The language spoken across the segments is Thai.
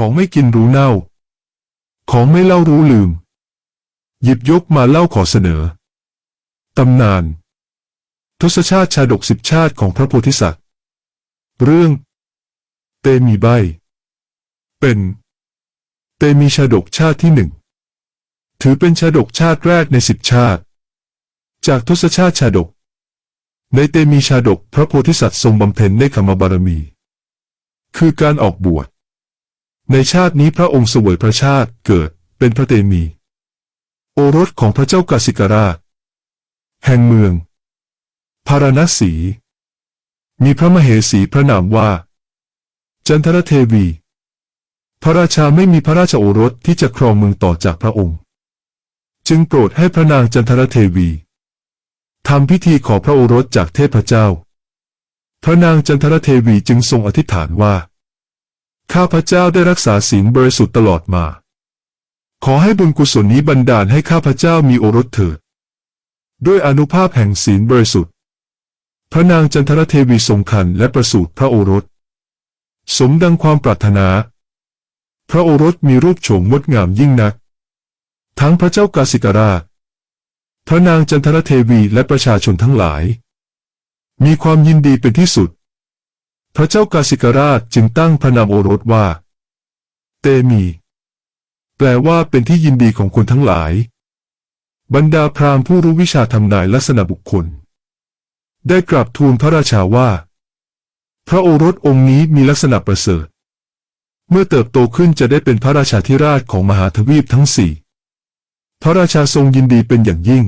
ของไม่กินรู้เน่าของไม่เล่ารู้ลืมหยิบยกมาเล่าขอเสนอตำนานทศชาติชาดก10 ชาติของพระโพธิสัตว์เรื่องเตมีใบเป็นเตมีชาดกชาติที่1ถือเป็นชาดกชาติแรกใน10 ชาติจากทศชาติชาดกในเตมีชาดกพระโพธิสัตว์ทรงบำเพ็ญเนกขมบารมีคือการออกบวชในชาตินี้พระองค์เสวยพระชาติเกิดเป็นพระเตมีโอรสของพระเจ้ากาสิกราชแห่งเมืองพาราณสีมีพระมเหสีพระนามว่าจันทรเทวีพระราชาไม่มีพระราชโอรสที่จะครองเมืองต่อจากพระองค์จึงโปรดให้พระนางจันทรเทวีทำพิธีขอพระโอรสจากเทพเจ้าพระนางจันทรเทวีจึงทรงอธิษฐานว่าข้าพเจ้าได้รักษาศีลบริสุทธิ์ตลอดมาขอให้บุญกุศลนี้บันดาลให้ข้าพเจ้ามีโอรสเถิดด้วยอานุภาพแห่งศีลบริสุทธิ์พระนางจันทรเทวีทรงครรภ์และประสูติพระโอรสสมดังความปรารถนาพระโอรสมีรูปโฉมงดงามยิ่งนักทั้งพระเจ้ากาสิกราชพระนางจันทรเทวีและประชาชนทั้งหลายมีความยินดีเป็นที่สุดพระเจ้ากาสิกราชจึงตั้งพระนามโอรสว่าเตมีแปลว่าเป็นที่ยินดีของคนทั้งหลายบรรดาพราหมณ์ผู้รู้วิชาทำนายลักษณะบุคคลได้กราบทูลพระราชาว่าพระโอรสองค์นี้มีลักษณะประเสริฐเมื่อเติบโตขึ้นจะได้เป็นพระราชาธิราชของมหาทวีปทั้ง4พระราชาทรงยินดีเป็นอย่างยิ่ง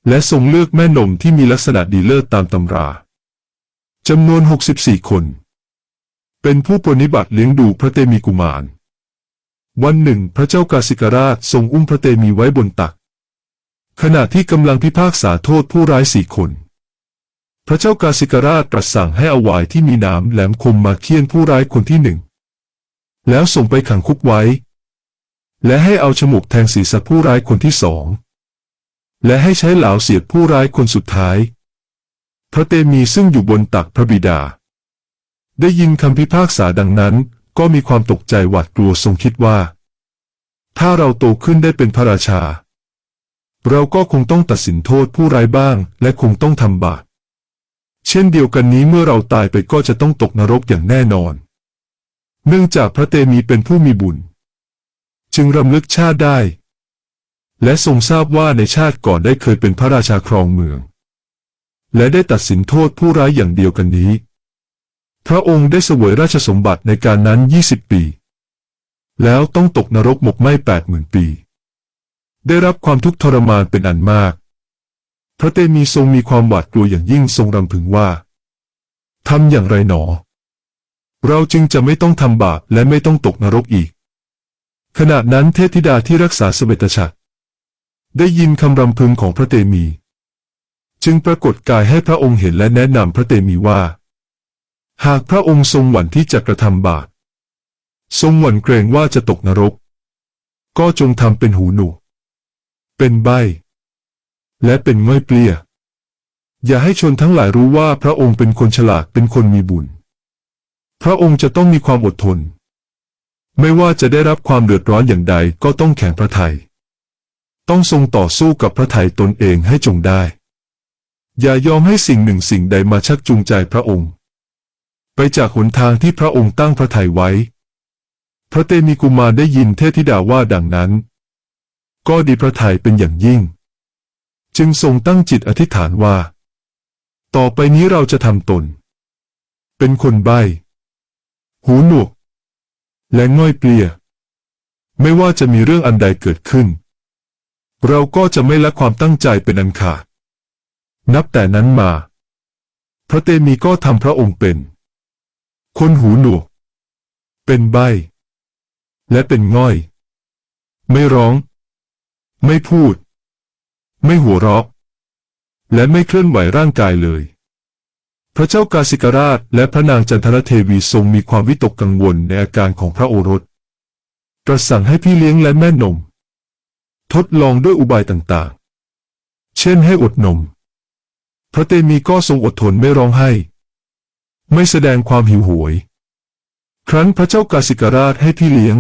และทรงเลือกแม่นมที่มีลักษณะดีเลิศตามตำราจำนวน64 คนเป็นผู้ปรนนิบัติเลี้ยงดูพระเตมีกุมารวันหนึ่งพระเจ้ากาสิกราชทรงอุ้มพระเตมีไว้บนตักขณะที่กำลังพิพากษาโทษผู้ร้าย4 คนพระเจ้ากาสิกราชตรัสสั่งให้เอาหวายที่มีหนามแหลมคมมาเฆี่ยนผู้ร้ายคนที่1แล้วส่งไปขังคุกไว้และให้เอาฉมวกแทงศีรษะผู้ร้ายคนที่2และให้ใช้เหลาเสียบผู้ร้ายคนสุดท้ายพระเตมีซึ่งอยู่บนตักพระบิดาได้ยินคำพิพากษาดังนั้นก็มีความตกใจหวาดกลัวทรงคิดว่าถ้าเราโตขึ้นได้เป็นพระราชาเราก็คงต้องตัดสินโทษผู้ร้ายบ้างและคงต้องทำบาปเช่นเดียวกันนี้เมื่อเราตายไปก็จะต้องตกนรกอย่างแน่นอนเนื่องจากพระเตมีเป็นผู้มีบุญจึงรำลึกชาติได้และทรงทราบว่าในชาติก่อนได้เคยเป็นพระราชาครองเมืองและได้ตัดสินโทษผู้ร้ายอย่างเดียวกันนี้พระองค์ได้เสวยราชสมบัติในการนั้น20 ปีแล้วต้องตกนรกหมกไหม้ 80,000 ปีได้รับความทุกข์ทรมานเป็นอันมากพระเตมีทรงมีความหวาดกลัวอย่างยิ่งทรงรำพึงว่าทำอย่างไรหนอเราจึงจะไม่ต้องทำบาปและไม่ต้องตกนรกอีกขณะนั้นเทพธิดาที่รักษาเสวตฉัตรได้ยินคำรำพึงของพระเตมีจึงปรากฏกายให้พระองค์เห็นและแนะนำพระเตมีว่าหากพระองค์ทรงหวั่นที่จะกระทำบาปทรงหวั่นเกรงว่าจะตกนรกก็จงทำเป็นหูหนวกเป็นใบ้และเป็นง่อยเปลี้ยอย่าให้ชนทั้งหลายรู้ว่าพระองค์เป็นคนฉลาดเป็นคนมีบุญพระองค์จะต้องมีความอดทนไม่ว่าจะได้รับความเดือดร้อนอย่างใดก็ต้องแข็งพระทัยต้องทรงต่อสู้กับพระทัยตนเองให้จงได้อย่ายอมให้สิ่งหนึ่งสิ่งใดมาชักจูงใจพระองค์ไปจากหนทางที่พระองค์ตั้งพระทัยไว้พระเตมีกุมารได้ยินเทพธิดาว่าดังนั้นก็ดีพระทัยเป็นอย่างยิ่งจึงทรงตั้งจิตอธิษฐานว่าต่อไปนี้เราจะทำตนเป็นคนใบ้หูหนวกและง่อยเปลี้ยไม่ว่าจะมีเรื่องอันใดเกิดขึ้นเราก็จะไม่ละความตั้งใจเป็นอันขาดนับแต่นั้นมาพระเตมีก็ทำพระองค์เป็นคนหูหนวกเป็นใบ้และเป็นง่อยไม่ร้องไม่พูดไม่หัวเราะและไม่เคลื่อนไหวร่างกายเลยพระเจ้ากาสิกราชและพระนางจันทรเทวีทรงมีความวิตกกังวลในอาการของพระโอรสตรัสสั่งให้พี่เลี้ยงและแม่นมทดลองด้วยอุบายต่างๆเช่นให้อดนมพระเตมีก็ทรงอดทนไม่ร้องไห้ไม่แสดงความหิวโหย ครั้นพระเจ้ากาสิกราชให้พี่เลี้ยง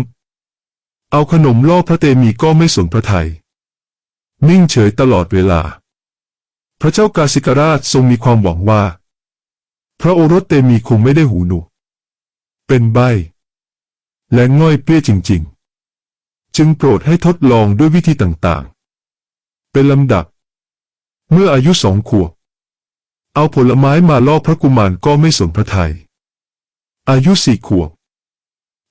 เอาขนมล่อพระเตมีก็ไม่สนพระทัยนิ่งเฉยตลอดเวลาพระเจ้ากาสิกราชทรงมีความหวังว่าพระโอรสเตมีคงไม่ได้หูหนวกเป็นใบ้และง่อยเปรี้ยจริงๆจึงโปรดให้ทดลองด้วยวิธีต่างๆเป็นลำดับเมื่ออายุ2 ขวบเอาผลไม้มาล่อพระกุมารก็ไม่สนพระทัยอายุ4 ขวบ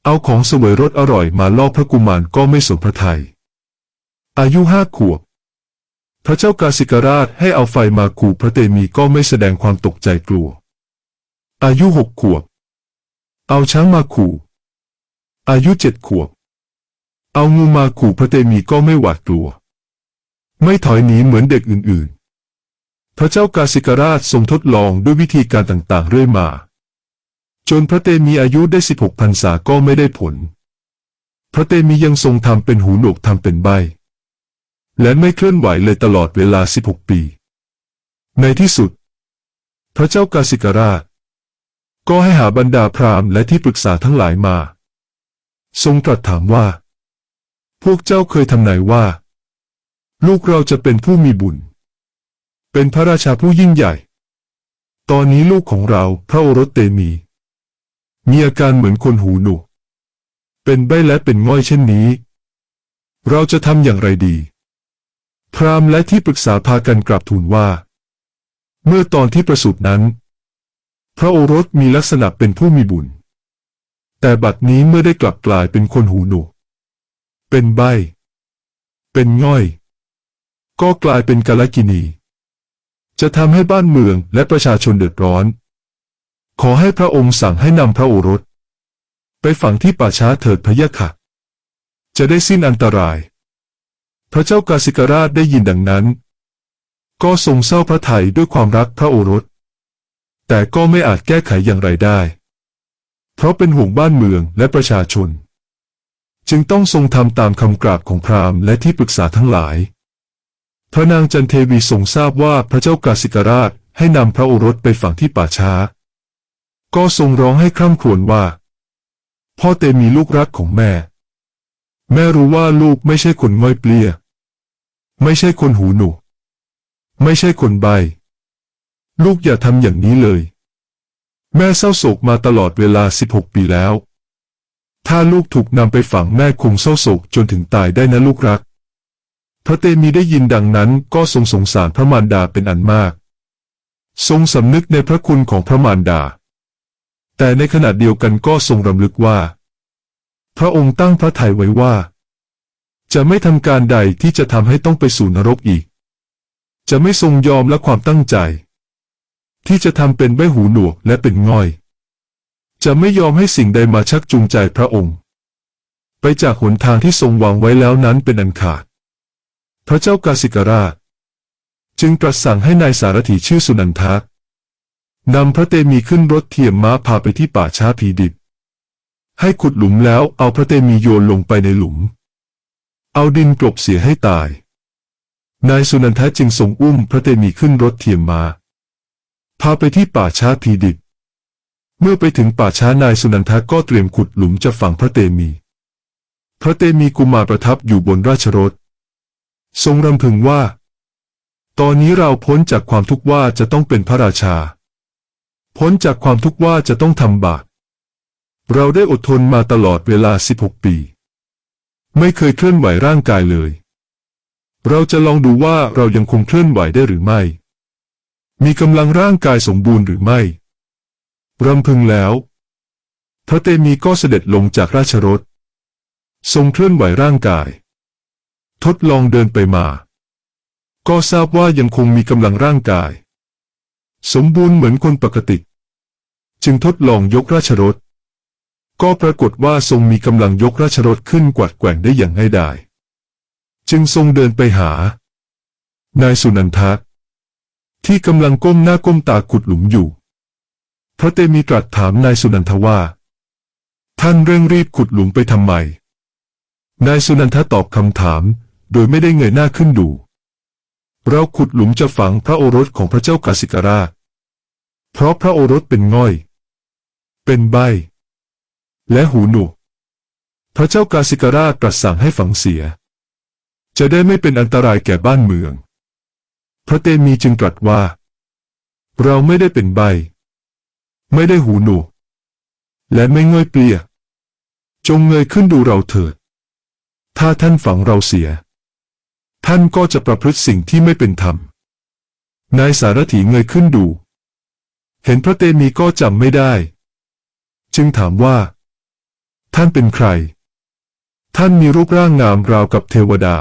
เอาของเสวยรสอร่อยมาล่อพระกุมารก็ไม่สนพระทัยอายุ5 ขวบพระเจ้ากาสิกราชให้เอาไฟมาขู่พระเตมีก็ไม่แสดงความตกใจกลัวอายุ6 ขวบเอาช้างมาขู่อายุ7 ขวบเอางูมาขู่พระเตมีก็ไม่หวาดกลัวไม่ถอยหนีเหมือนเด็กอื่นๆพระเจ้ากาสิกราชทรงทดลองด้วยวิธีการต่างๆเรื่อยมาจนพระเตมีอายุได้16 พรรษาก็ไม่ได้ผลพระเตมียังทรงทำเป็นหูหนวกทำเป็นใบ้และไม่เคลื่อนไหวเลยตลอดเวลา16 ปีในที่สุดพระเจ้ากาสิกราชก็ให้หาบรรดาพราหมณ์และที่ปรึกษาทั้งหลายมาทรงตรัสถามว่าพวกเจ้าเคยทำนายว่าลูกเราจะเป็นผู้มีบุญเป็นพระราชาผู้ยิ่งใหญ่ตอนนี้ลูกของเราพระโอรสเตมีอาการเหมือนคนหูหนวกเป็นใบ้และเป็นง่อยเช่นนี้เราจะทำอย่างไรดีพราหมณ์และที่ปรึกษาพากันกราบทูลว่าเมื่อตอนที่ประสูตินั้นพระโอรสมีลักษณะเป็นผู้มีบุญแต่บัดนี้เมื่อได้กลับกลายเป็นคนหูหนวกเป็นใบ้เป็นง่อยก็กลายเป็นกาลกิณีจะทำให้บ้านเมืองและประชาชนเดือดร้อนขอให้พระองค์สั่งให้นำพระโอรสไปฝังที่ป่าช้าเถิดพะยะค่ะจะได้สิ้นอันตรายพระเจ้ากาสิกราชได้ยินดังนั้นก็ทรงเศร้าพระทัยด้วยความรักพระโอรสแต่ก็ไม่อาจแก้ไขอย่างไรได้เพราะเป็นห่วงบ้านเมืองและประชาชนจึงต้องทรงทำตามคำกราบของพราหมณ์และที่ปรึกษาทั้งหลายพระนางจันเทวีทรงทราบว่าพระเจ้ากาสิกราชให้นำพระโอรสไปฝังที่ป่าช้าก็ทรงร้องให้คร่ำครวญว่าพ่อเตมีลูกรักของแม่รู้ว่าลูกไม่ใช่คนง่อยเปลี้ยไม่ใช่คนหูหนวกไม่ใช่คนใบ้ลูกอย่าทำอย่างนี้เลยแม่เศร้าโศกมาตลอดเวลา16 ปีแล้วถ้าลูกถูกนำไปฝังแม่คงเศร้าโศกจนถึงตายได้นะลูกรักพระเตมีได้ยินดังนั้นก็ทรงสงสารพระมารดาเป็นอันมากทรงสำนึกในพระคุณของพระมารดาแต่ในขณะเดียวกันก็ทรงรำลึกว่าพระองค์ตั้งพระทัยไว้ว่าจะไม่ทำการใดที่จะทำให้ต้องไปสู่นรกอีกจะไม่ทรงยอมและความตั้งใจที่จะทำเป็นใบ้หูหนวกและเป็นง่อยจะไม่ยอมให้สิ่งใดมาชักจูงใจพระองค์ไปจากหนทางที่ทรงวางไว้แล้วนั้นเป็นอันขาดพระเจ้ากาสิกราชจึงตรัสสั่งให้นายสารถีชื่อสุนันทะนำพระเตมีขึ้นรถเทียมม้าพาไปที่ป่าช้าผีดิบให้ขุดหลุมแล้วเอาพระเตมีโยนลงไปในหลุมเอาดินกลบเสียให้ตายนายสุนันทะจึงทรงอุ้มพระเตมีขึ้นรถเทียมม้าพาไปที่ป่าช้าผีดิบเมื่อไปถึงป่าช้านายสุนันทะก็เตรียมขุดหลุมจะฝังพระเตมีพระเตมีกุมารประทับอยู่บนราชรถทรงรำพึงว่าตอนนี้เราพ้นจากความทุกข์ว่าจะต้องเป็นพระราชาพ้นจากความทุกข์ว่าจะต้องทำบาปเราได้อดทนมาตลอดเวลา16 ปีไม่เคยเคลื่อนไหวร่างกายเลยเราจะลองดูว่าเรายังคงเคลื่อนไหวได้หรือไม่มีกำลังร่างกายสมบูรณ์หรือไม่รำพึงแล้วพระเตมีก็เสด็จลงจากราชรถทรงเคลื่อนไหวร่างกายทดลองเดินไปมาก็ทราบว่ายังคงมีกำลังร่างกายสมบูรณ์เหมือนคนปกติจึงทดลองยกราชรถก็ปรากฏว่าทรงมีกำลังยกราชรถขึ้นกวัดแกว่งได้อย่างง่ายดายจึงทรงเดินไปหานายสุนันทะที่กำลังก้มหน้าก้มตาขุดหลุมอยู่พระเตมีตรัสถามนายสุนันทะว่าท่านเร่งรีบขุดหลุมไปทำไมนายสุนันทะตอบคำถามโดยไม่ได้เงยหน้าขึ้นดูเราขุดหลุมจะฝังพระโอรสของพระเจ้ากาสิกราชเพราะพระโอรสเป็นง่อยเป็นใบ้ และหูหนวกพระเจ้ากาสิกราชตรัสสั่งให้ฝังเสียจะได้ไม่เป็นอันตรายแก่บ้านเมืองพระเตมีจึงตรัสว่าเราไม่ได้เป็นใบไม่ได้หูหนวกและไม่ง่อยเปลี่ยจงเงยขึ้นดูเราเถิดถ้าท่านฝังเราเสียท่านก็จะประพฤติสิ่งที่ไม่เป็นธรรมนายสารถีเงยขึ้นดูเห็นพระเตมีก็จำไม่ได้จึงถามว่าท่านเป็นใครท่านมีรูปร่างงามราวกับเทวดา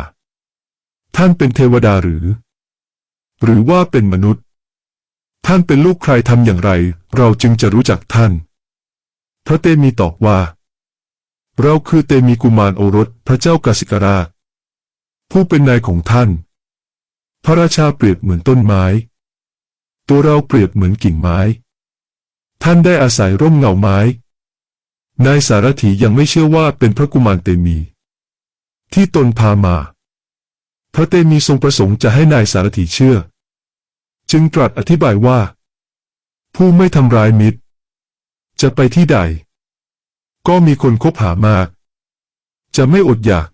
ท่านเป็นเทวดาหรือว่าเป็นมนุษย์ท่านเป็นลูกใครทำอย่างไรเราจึงจะรู้จักท่านพระเตมีตอบว่าเราคือเตมีกุมารโอรสพระเจ้ากาสิกราชผู้เป็นนายของท่านพระราชาเปรียบเหมือนต้นไม้ตัวเราเปรียบเหมือนกิ่งไม้ท่านได้อาศัยร่มเงาไม้นายสารถียังไม่เชื่อว่าเป็นพระกุมารเตมีที่ตนพามาพระเตมีทรงประสงค์จะให้นายสารถีเชื่อจึงตรัสอธิบายว่าผู้ไม่ทำร้ายมิตรจะไปที่ใดก็มีคนคบหามากจะไม่อดอยาก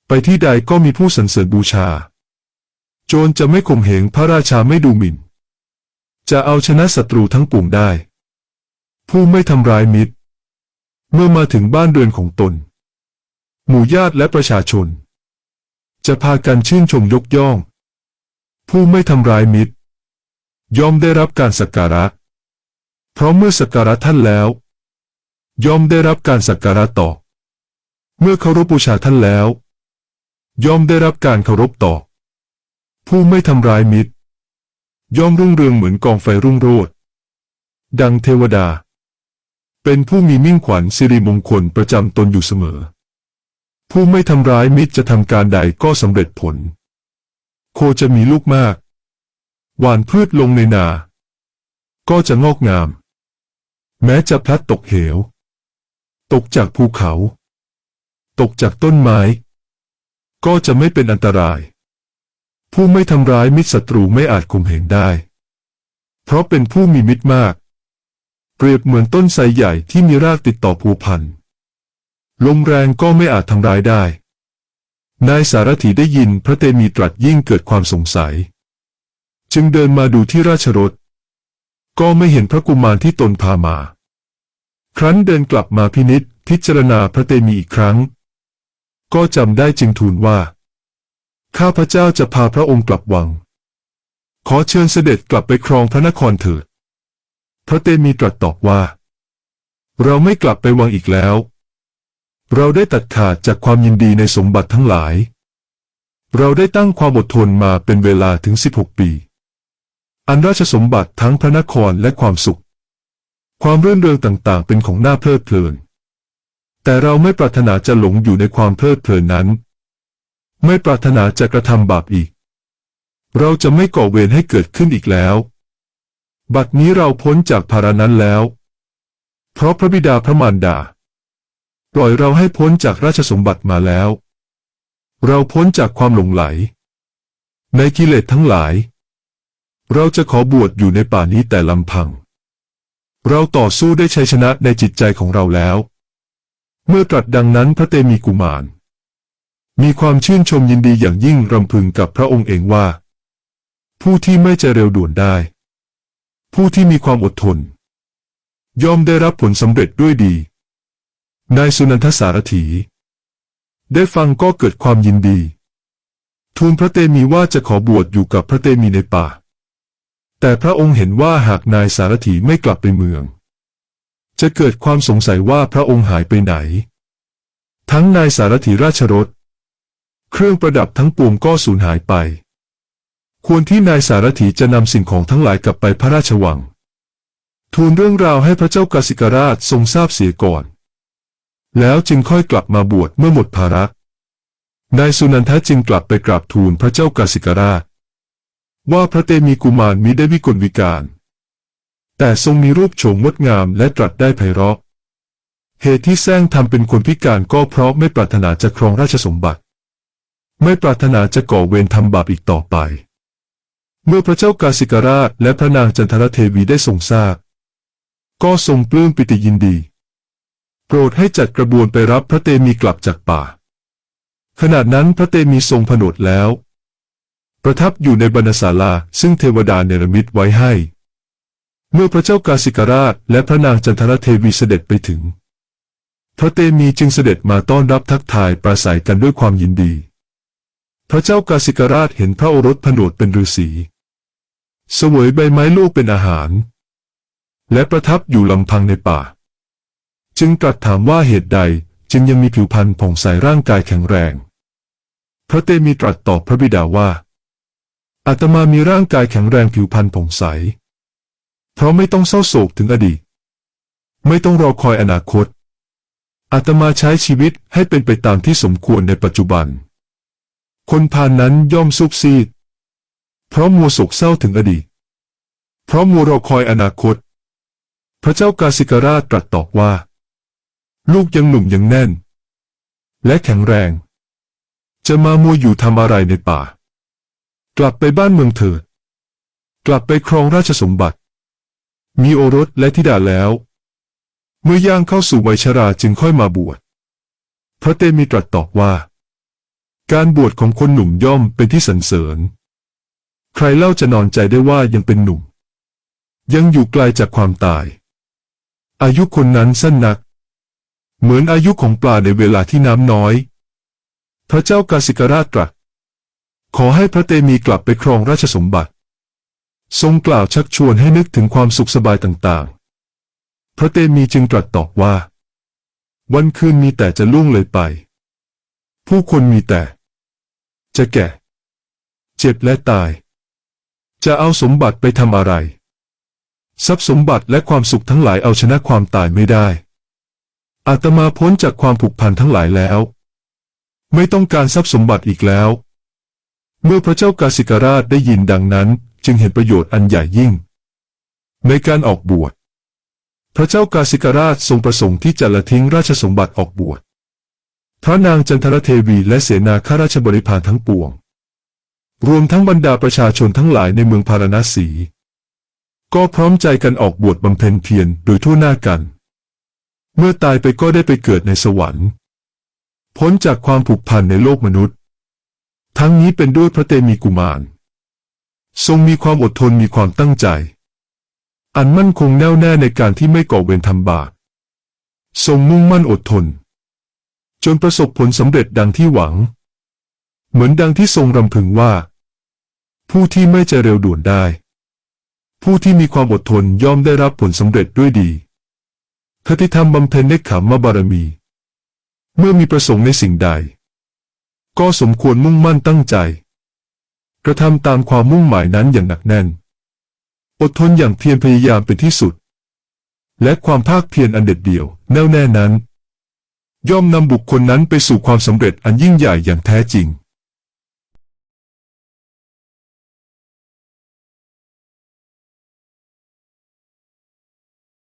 ไปที่ใดก็มีผู้สรรเสริญบูชาโจรจะไม่ข่มเหงพระราชาไม่ดูหมิ่นจะเอาชนะศัตรูทั้งปวงได้ผู้ไม่ทำร้ายมิตรเมื่อมาถึงบ้านเรือนของตนหมู่ญาติและประชาชนจะพากันชื่นชมยกย่องผู้ไม่ทำร้ายมิตรย่อมได้รับการสักการะเพราะเมื่อสักการะท่านแล้วย่อมได้รับการสักการะตอบเมื่อเคารพบูชาท่านแล้วย่อมได้รับการเคารพตอบผู้ไม่ทำร้ายมิตรย่อมรุ่งเรืองเหมือนกองไฟรุ่งโรจน์ดังเทวดาเป็นผู้มีมิ่งขวัญสิริมงคลประจำตนอยู่เสมอผู้ไม่ทำร้ายมิตรจะทำการใดก็สำเร็จผลโคจะมีลูกมากหว่านพืชลงในนาก็จะงอกงามแม้จะพลัดตกเหวตกจากภูเขาตกจากต้นไม้ก็จะไม่เป็นอันตรายผู้ไม่ทำร้ายมิตรศัตรูไม่อาจข่มเหงได้เพราะเป็นผู้มีมิตรมากเปรียบเหมือนต้นไทรใหญ่ที่มีรากติดต่อภูพันลมแรงก็ไม่อาจทำร้ายได้นายสารถีได้ยินพระเตมีตรัสยิ่งเกิดความสงสัยจึงเดินมาดูที่ราชรถก็ไม่เห็นพระกุมารที่ตนพามาครั้นเดินกลับมาพิจารณาพระเตมีอีกครั้งก็จำได้จึงทูลว่าข้าพเจ้าจะพาพระองค์กลับวังขอเชิญเสด็จกลับไปครองพระนครเถิดพระเตมีตรัสตอบว่าเราไม่กลับไปวังอีกแล้วเราได้ตัดขาดจากความยินดีในสมบัติทั้งหลายเราได้ตั้งความอดทนมาเป็นเวลาถึง16 ปีอันราชสมบัติทั้งพระนครและความสุขความรื่นเริงต่างๆเป็นของน่าเพลิดเพลินแต่เราไม่ปรารถนาจะหลงอยู่ในความเพลิดเพลินนั้นไม่ปรารถนาจะกระทำบาปอีกเราจะไม่ก่อเวรให้เกิดขึ้นอีกแล้วบัดนี้เราพ้นจากภาระนั้นแล้วเพราะพระบิดาพระมารดาปล่อยเราให้พ้นจากราชสมบัติมาแล้วเราพ้นจากความหลงไหลในกิเลสทั้งหลายเราจะขอบวชอยู่ในป่านี้แต่ลำพังเราต่อสู้ได้ชัยชนะในจิตใจของเราแล้วเมื่อตรัสดังนั้นพระเตมีกุมารมีความชื่นชมยินดีอย่างยิ่งรำพึงกับพระองค์เองว่าผู้ที่ไม่ใจเร็วด่วนได้ผู้ที่มีความอดทนย่อมได้รับผลสำเร็จด้วยดีนายสุนันทสารถีได้ฟังก็เกิดความยินดีทูลพระเตมีว่าจะขอบวชอยู่กับพระเตมีในป่าแต่พระองค์เห็นว่าหากนายสารถีไม่กลับไปเมืองจะเกิดความสงสัยว่าพระองค์หายไปไหนทั้งนายสารถีราชรถเครื่องประดับทั้งปวงก็สูญหายไปควรที่นายสารถีจะนำสิ่งของทั้งหลายกลับไปพระราชวังทูลเรื่องราวให้พระเจ้ากาสิกราชทรงทราบเสียก่อนแล้วจึงค่อยกลับมาบวชเมื่อหมดภาระนายสุนันทะจึงกลับไปกราบทูลพระเจ้ากาสิกราชว่าพระเตมีกุมารมิได้วิกลวิการแต่ทรงมีรูปโฉมงดงามและตรัสได้ไพเราะเหตุที่แซงทำเป็นคนพิการก็เพราะไม่ปรารถนาจะครองราชสมบัติไม่ปรารถนาจะก่อเวรทำบาปอีกต่อไปเมื่อพระเจ้ากาสิกราชและพระนางจันทรเทวีได้ทรงทราบก็ทรงปลื้มปิติยินดี รดให้จัดกระบวนไปรับพระเตมีกลับจากป่าขณะนั้นพระเตมีทรงผนวดแล้วประทับอยู่ในบรรณศาลาซึ่งเทวดาเนรมิตไว้ให้เมื่อพระเจ้ากาสิกราชและพระนางจันทรเทวีเสด็จไปถึงพระเตมีจึงเสด็จมาต้อนรับทักทายปราศัยกันด้วยความยินดีพระเจ้ากาสิกราชเห็นพระโอรสผนวดเป็นฤาษีเสวยใบไม้ลูกเป็นอาหารและประทับอยู่ลำพังในป่าจึงตรัสถามว่าเหตุใดจึงยังมีผิวพรรณผ่องใสร่างกายแข็งแรงพระเตมีตรัสตอบพระบิดาว่าอาตมามีร่างกายแข็งแรงผิวพรรณผ่องใสเพราะไม่ต้องเศร้าโศกถึงอดีตไม่ต้องรอคอยอนาคตอาตมาใช้ชีวิตให้เป็นไปตามที่สมควรในปัจจุบันคนพาลนั้นย่อมซุบซีดเพราะมัวโศกเศร้าถึงอดีตเพราะมัวรอคอยอนาคตพระเจ้ากาสิกราชตรัสตอบว่าลูกยังหนุ่มยังแน่นและแข็งแรงจะมามัวอยู่ทำอะไรในป่ากลับไปบ้านเมืองเถิดกลับไปครองราชสมบัติมีโอรสและธิดาแล้วเมื่อย่างเข้าสู่วัยชราจึงค่อยมาบวชพระเตมีตรัสตอบว่าการบวชของคนหนุ่มย่อมเป็นที่สรรเสริญใครเล่าจะนอนใจได้ว่ายังเป็นหนุ่มยังอยู่ไกลจากความตายอายุคนนั้นสั้นนักเหมือนอายุของปลาในเวลาที่น้ำน้อยพระเจ้ากาสิกราชตรัสขอให้พระเตมีกลับไปครองราชสมบัติทรงกล่าวชักชวนให้นึกถึงความสุขสบายต่างๆพระเตมีจึงตรัสตอบว่าวันคืนมีแต่จะล่วงเลยไปผู้คนมีแต่จะแก่เจ็บและตายจะเอาสมบัติไปทำอะไรทรัพย์สมบัติและความสุขทั้งหลายเอาชนะความตายไม่ได้อาตมาพ้นจากความผูกพันทั้งหลายแล้วไม่ต้องการทรัพย์สมบัติอีกแล้วเมื่อพระเจ้ากาสิกราชได้ยินดังนั้นจึงเห็นประโยชน์อันใหญ่ยิ่งในการออกบวชพระเจ้ากาสิกราชทรงประสงค์ที่จะละทิ้งราชสมบัติออกบวชพระนางจันทรเทวีและเสนาข้าราชบริพารทั้งปวงรวมทั้งบรรดาประชาชนทั้งหลายในเมืองพาราณสีก็พร้อมใจกันออกบวชบำเพ็ญเพียรโดยทั่วหน้ากันเมื่อตายไปก็ได้ไปเกิดในสวรรค์พ้นจากความผูกพันในโลกมนุษย์ทั้งนี้เป็นด้วยพระเตมีกุมารทรงมีความอดทนมีความตั้งใจอันมั่นคงแน่วแน่ในการที่ไม่ก่อเวรทำบาปทรงมุ่งมั่นอดทนจนประสบผลสำเร็จดังที่หวังเหมือนดังที่ทรงรำพึงว่าผู้ที่ไม่ใจเร็วด่วนได้ผู้ที่มีความอดทนย่อมได้รับผลสำเร็จด้วยดีคติธรรมบำเพ็ญเนกขัมมบารมีเมื่อมีประสงค์ในสิ่งใดก็สมควรมุ่งมั่นตั้งใจกระทำตามความมุ่งหมายนั้นอย่างหนักแน่นอดทนอย่างเพียรพยายามเป็นที่สุดและความภาคเพียรอันเด็ดเดี่ยวแน่วแน่นั้นย่อมนำบุคคลนั้นไปสู่ความสำเร็จอันยิ่งใหญ่อย่างแท้จริง